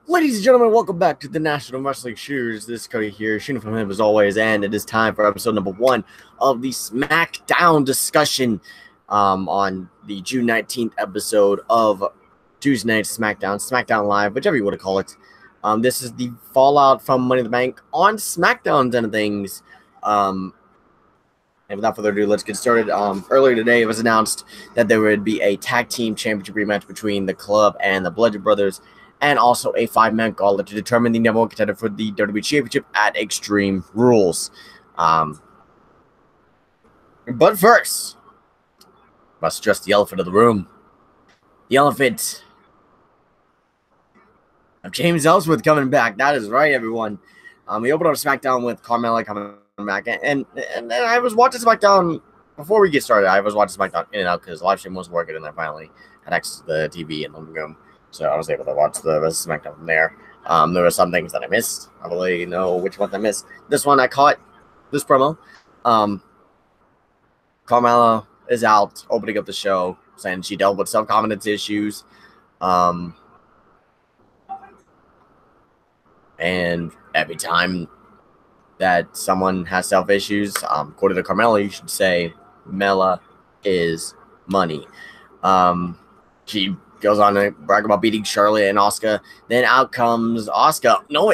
Ladies and gentlemen, welcome back to the National Wrestling Shooters. This is Cody here, shooting from him as always, and it is time for episode number 1 of the Smackdown Discussion on the June 19th episode of Tuesday Night SmackDown Live, whichever you want to call it. This is the fallout from Money in the Bank on SmackDown's end of things. And without further ado, let's get started. Earlier today, it was announced that there would be a tag team championship rematch between the Club and the Bludgeon Brothers, and also a 5-man gauntlet to determine the number 1 contender for the WWE Championship at Extreme Rules. But first, must address the elephant of the room. The elephant of James Ellsworth coming back. That is right, everyone. We opened up SmackDown with Carmella coming back, and I was watching SmackDown before we get started. I was watching SmackDown in and out because the live stream wasn't working, and I finally had access to the TV in the room. So I was able to watch the rest of SmackDown from there. There were some things that I missed. I really know which ones I missed. This one I caught. This promo. Carmella is out opening up the show, saying she dealt with self-confidence issues. And every time that someone has self-issues, according to Carmella, you should say, Mella is money. She goes on to brag about beating Charlotte and Asuka. Then out comes Asuka. No,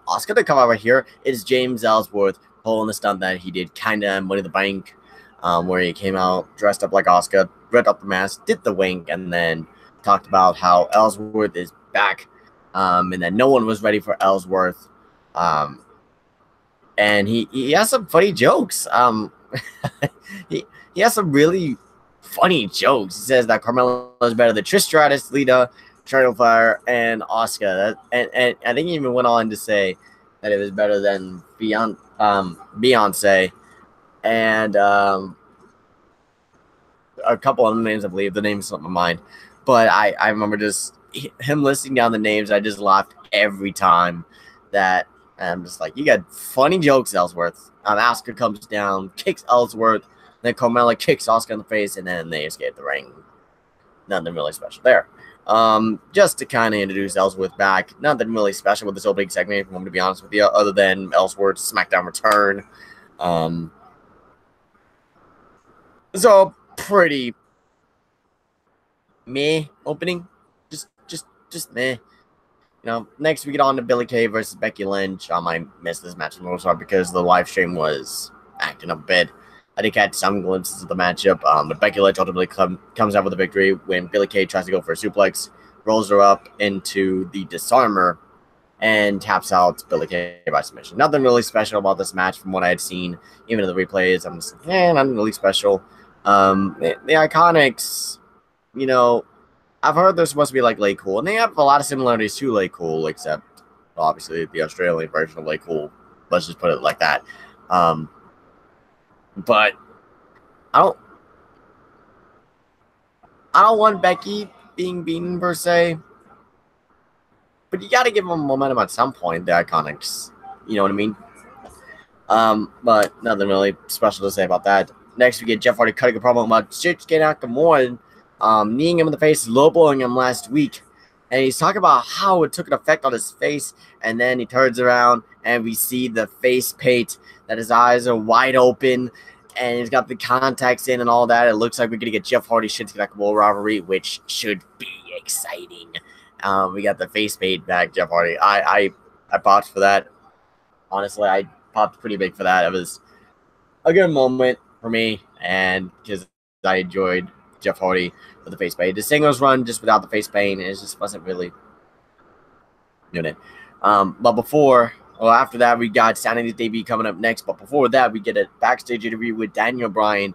Asuka didn't come over here. It's James Ellsworth pulling the stunt that he did kind of Money in the Bank, where he came out dressed up like Asuka, ripped up the mask, did the wink, and then talked about how Ellsworth is back, and that no one was ready for Ellsworth. And he has some funny jokes. He has some really funny jokes. He says that Carmella is better than Trish Stratus, Lita, Charlotte Flair, and Asuka. And I think he even went on to say that it was better than Beyonce and a couple other names, I believe. The names slipped my mind. But I remember just him listing down the names. I just laughed every time that I'm just like, you got funny jokes, Ellsworth. Asuka comes down, kicks Ellsworth. Then Carmella kicks Asuka in the face, and then they escape the ring. Nothing really special there. Just to kind of introduce Ellsworth back. Nothing really special with this opening segment, if I'm going to be honest with you, other than Ellsworth's SmackDown return. So pretty meh opening. Just meh. You know, next we get on to Billie Kay versus Becky Lynch. I missed this match because the live stream was acting up a bit. I did catch some glimpses of the matchup, but Becky Lynch ultimately comes out with a victory when Billie Kay tries to go for a suplex, rolls her up into the disarmer, and taps out Billie Kay by submission. Nothing really special about this match from what I had seen, even in the replays. I'm just, nothing really special. The Iconics, you know, I've heard they're supposed to be like Lay Cool, and they have a lot of similarities to Lay Cool, except obviously the Australian version of Lay Cool. Let's just put it like that. But I don't want Becky being beaten per se. But you got to give them momentum at some point, the Iconics. You know what I mean? But nothing really special to say about that. Next, we get Jeff Hardy cutting a promo about Shinsuke Nakamura, kneeing him in the face, low blowing him last week. And he's talking about how it took an effect on his face. And then he turns around and we see the face paint, that his eyes are wide open, and he's got the contacts in and all that. It looks like we're going to get Jeff Hardy Shinsuke Nakamura rivalry, which should be exciting. We got the face paint back, Jeff Hardy. I popped for that. Honestly, I popped pretty big for that. It was a good moment for me, and because I enjoyed Jeff Hardy with the face paint. The singles run just without the face paint, it just wasn't really doing it. But after that, we got SAnitY's debut coming up next. But before that, we get a backstage interview with Daniel Bryan.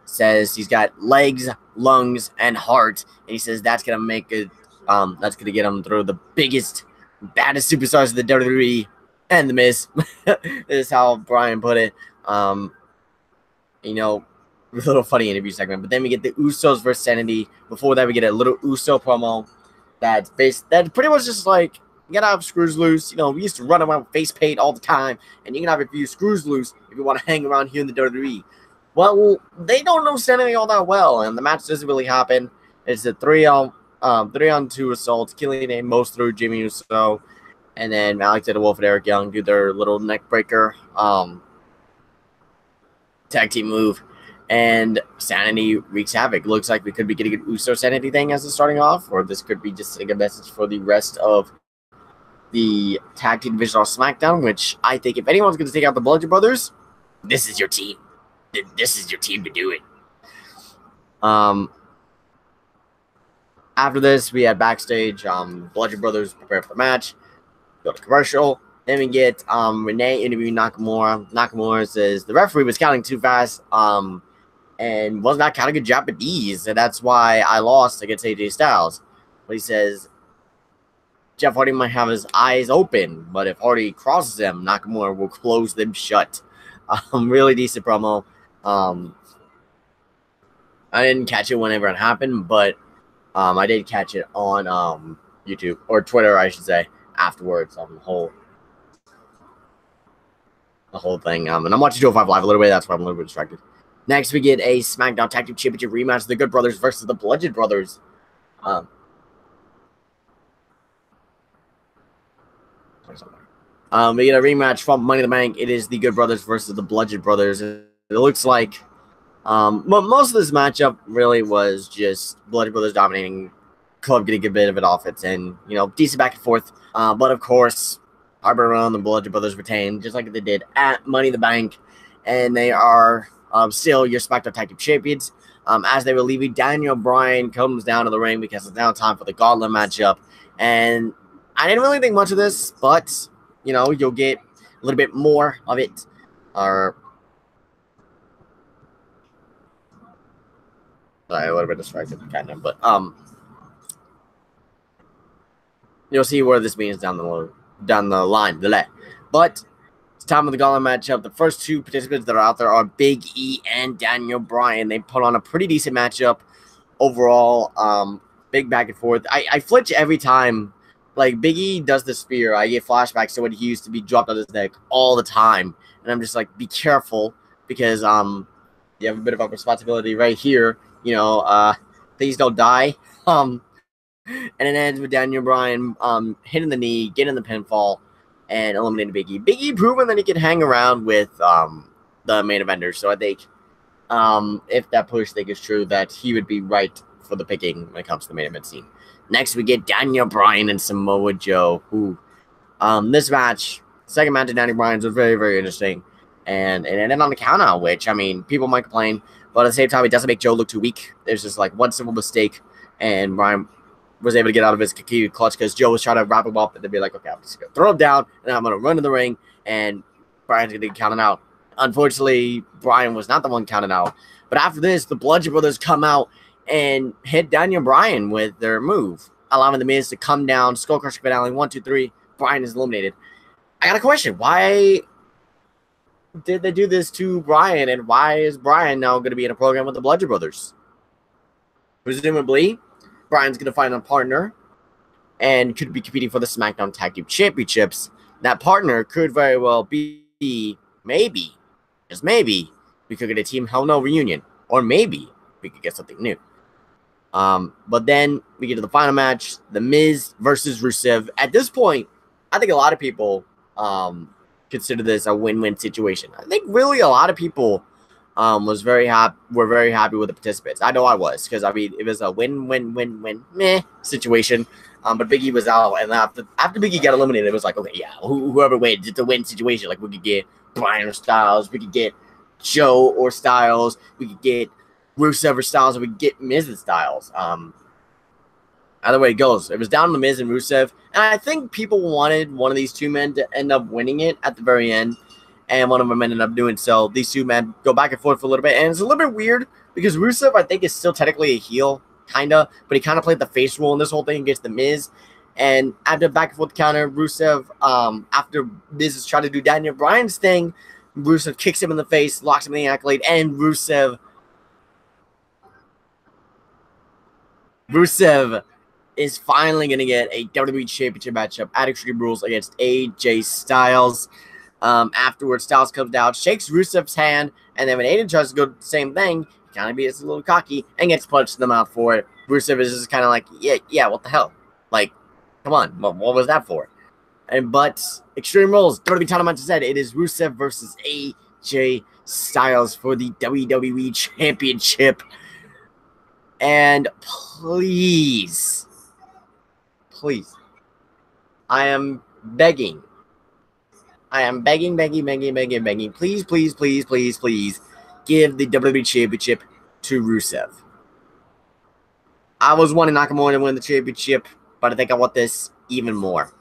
Says he's got legs, lungs, and heart. And he says that's gonna make it. That's gonna get him through the biggest, baddest superstars of the WWE and the Miz. This is how Bryan put it. You know, a little funny interview segment. But then we get the Usos versus SAnitY. Before that, we get a little Uso promo. That's pretty much just like, you gotta have screws loose. You know, we used to run around with face paint all the time, and you can have a few screws loose if you want to hang around here in the WWE. Well, they don't know SAnitY all that well, and the match doesn't really happen. It's a 3-on 3-on-2 assault, killing a most through Jimmy Uso, and then Alexander Wolf and Eric Young do their little neck breaker tag team move, and SAnitY wreaks havoc. Looks like we could be getting an Uso SAnitY thing as it's starting off, or this could be just like a message for the rest of the tag team division on SmackDown, which I think if anyone's going to take out the Bludgeon Brothers, this is your team. This is your team to do it. After this, we had backstage. Bludgeon Brothers prepare for the match. Go to commercial. Then we get Renee interviewing Nakamura. Nakamura says the referee was counting too fast and was not counting in Japanese, and that's why I lost against AJ Styles. But he says Jeff Hardy might have his eyes open, but if Hardy crosses them, Nakamura will close them shut. Really decent promo. I didn't catch it whenever it happened, but I did catch it on YouTube, or Twitter, I should say, afterwards on the whole thing. And I'm watching 205 Live a little bit. That's why I'm a little bit distracted. Next, we get a SmackDown Tag Team Championship rematch: the Good Brothers versus the Bludgeon Brothers. We get a rematch from Money in the Bank. It is the Good Brothers versus the Bludgeon Brothers. It looks like most of this matchup really was just Bludgeon Brothers dominating, Club getting a bit of it off it, and decent back and forth. But of course, Harbor Run, the Bludgeon Brothers retained just like they did at Money in the Bank, and they are still your SmackDown Tag Team Champions. As they were leaving, Daniel Bryan comes down to the ring because it's now time for the Gauntlet matchup, and I didn't really think much of this, but you'll get a little bit more of it. Sorry, a little bit distracted, kind of, but you'll see where this means down the line, But it's time for the Gauntlet matchup. The first two participants that are out there are Big E and Daniel Bryan. They put on a pretty decent matchup overall. Big back and forth. I flinch every time. Like, Big E does the spear. I get flashbacks to when he used to be dropped on his neck all the time. And I'm just like, be careful, because you have a bit of a responsibility right here. Please don't die. And it ends with Daniel Bryan hitting the knee, getting the pinfall, and eliminating Big E. Big E proving that he can hang around with the main eventers. So I think if that push thing is true, that he would be right for the picking when it comes to the main event scene. Next, we get Daniel Bryan and Samoa Joe, who this match, second match of Daniel Bryan's, was very, very interesting. And it ended on the countout, which, I mean, people might complain, but at the same time, it doesn't make Joe look too weak. There's just like one simple mistake, and Bryan was able to get out of his key clutch because Joe was trying to wrap him up, and they'd be like, okay, I'm just going to throw him down, and I'm going to run to the ring, and Bryan's going to get counted out. Unfortunately, Bryan was not the one counted out. But after this, the Bludgeon Brothers come out and hit Daniel Bryan with their move, allowing the Miz to come down, Skull Crusher finale, 1, 2, 3. Bryan is eliminated. I got a question. Why did they do this to Bryan, and why is Bryan now going to be in a program with the Bludgeon Brothers? Presumably, Bryan's going to find a partner and could be competing for the SmackDown Tag Team Championships. That partner could very well be, maybe, just maybe, we could get a Team Hell No reunion, or maybe we could get something new. But then we get to the final match, The Miz versus Rusev. At this point, I think a lot of people consider this a win-win situation. I think really a lot of people were very happy with the participants. I know I was, because I mean it was a win-win-win-win-meh situation. But Big E was out, and after Big E got eliminated, it was like, okay, yeah, whoever wins, it's a win situation. Like, we could get Bryan or Styles, we could get Joe or Styles, we could get Rusev or Styles, or we could get Miz and Styles. Either way it goes, it was down to the Miz and Rusev, and I think people wanted one of these two men to end up winning it at the very end, and one of them ended up doing so. These two men go back and forth for a little bit, and it's a little bit weird because Rusev, I think, is still technically a heel, kinda, but he kind of played the face role in this whole thing against the Miz. And after back and forth counter, Rusev, after Miz is trying to do Daniel Bryan's thing, Rusev kicks him in the face, locks him in the accolade, and Rusev is finally going to get a WWE Championship matchup at Extreme Rules against AJ Styles. Afterwards, Styles comes down, shakes Rusev's hand, and then when Aiden tries to go do the same thing, he kind of gets a little cocky and gets punched in the mouth for it. Rusev is just kind of like, yeah, what the hell? Like, come on, what was that for? But Extreme Rules, WWE title match said it is Rusev versus AJ Styles for the WWE Championship. And please, I am begging. Please, give the WWE Championship to Rusev. I was wanting Nakamura to win the championship, but I think I want this even more.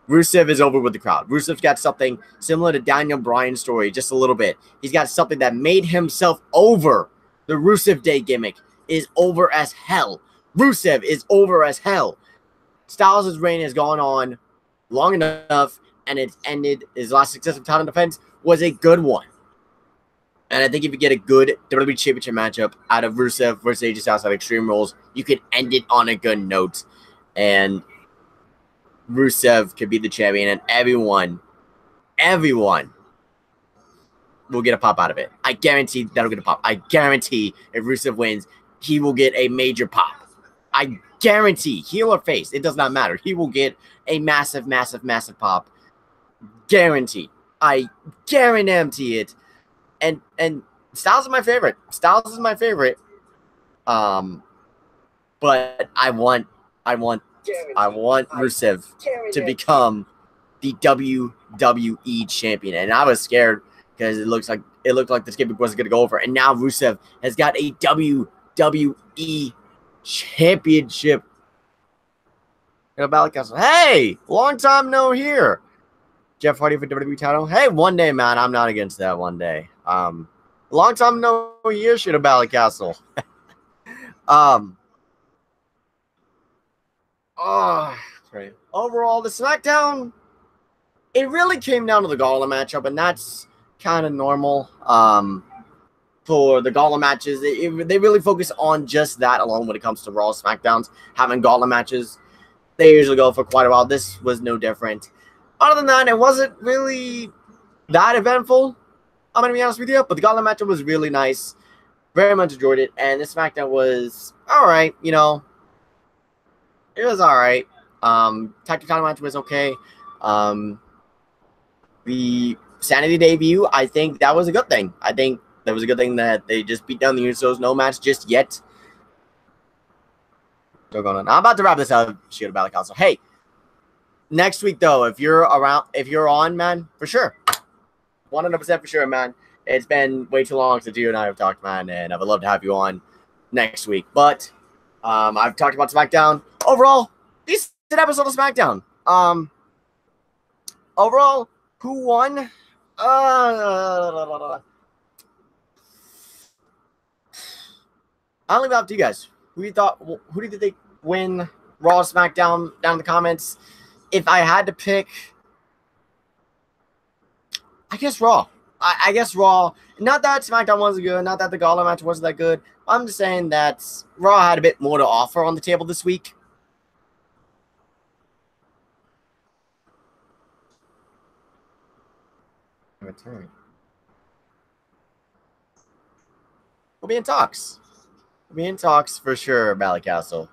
Rusev is over with the crowd. Rusev's got something similar to Daniel Bryan's story, just a little bit. He's got something that made himself over. The Rusev Day gimmick is over as hell. Rusev is over as hell. Styles' reign has gone on long enough, and it's ended. His last successful title defense was a good one. And I think if you get a good WWE Championship matchup out of Rusev versus AJ Styles at Extreme Rules, you can end it on a good note. And Rusev could be the champion, and everyone will get a pop out of it. I guarantee that'll get a pop. I guarantee if Rusev wins, he will get a major pop. I guarantee, heel or face, it does not matter. He will get a massive pop. Guaranteed. I guarantee it. And Styles is my favorite. But I want Rusev to become the WWE champion. And I was scared because it looked like this gimmick wasn't gonna go over. And now Rusev has got a WWE championship. Hey, long time no here. Jeff Hardy for WWE title. Hey, one day, man. I'm not against that one day. Long time no here, shit about Castle. Sorry. Overall, the SmackDown, it really came down to the Gauntlet matchup, and that's kind of normal. For the Gauntlet matches, they really focus on just that alone when it comes to Raw SmackDowns, having Gauntlet matches. They usually go for quite a while. This was no different. Other than that, it wasn't really that eventful, I'm going to be honest with you, but the Gauntlet matchup was really nice. Very much enjoyed it, and this SmackDown was alright, you know. It was alright. Tag team title match was okay. The SAnitY debut, I think that was a good thing. I think that was a good thing that they just beat down the Usos. No match just yet. Still going on. I'm about to wrap this up. Shield Battle Council. Hey, next week though, if you're on, man, for sure, 100% for sure, man. It's been way too long since you and I have talked, man, and I would love to have you on next week. But I've talked about SmackDown. Overall, decent episode of SmackDown. Overall, who won? I'll leave it up to you guys. Who do you think win Raw, SmackDown? Down in the comments. If I had to pick, I guess Raw. I guess Raw. Not that SmackDown wasn't good. Not that the Gauntlet match wasn't that good. I'm just saying that Raw had a bit more to offer on the table this week. Return. We'll be in talks. We'll be in talks for sure, Bally Castle.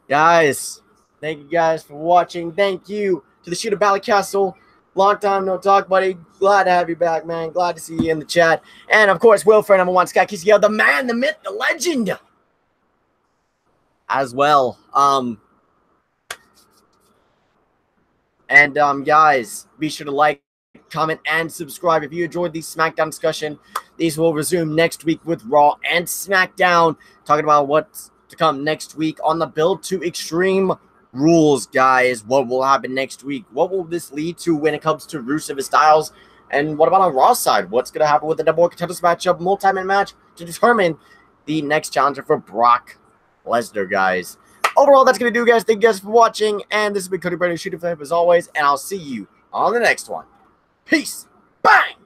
Guys, thank you guys for watching. Thank you to the Shooter Bally Castle. Long time no talk, buddy. Glad to have you back, man. Glad to see you in the chat. And, of course, Wilfred, number one, Scott Kisiel, the man, the myth, the legend. As well. Guys, be sure to like, comment, and subscribe if you enjoyed the SmackDown discussion. These will resume next week with Raw and SmackDown, talking about what's to come next week on the build to Extreme Rules, guys. What will happen next week? What will this lead to when it comes to Rusev and Styles? And what about on Raw's side? What's going to happen with the Double Contenders matchup, multi-man match to determine the next challenger for Brock Lesnar, guys? Overall, that's going to do, guys. Thank you guys for watching. And this has been Cody Brady, Shooting Flip, as always. And I'll see you on the next one. Peace. Bang!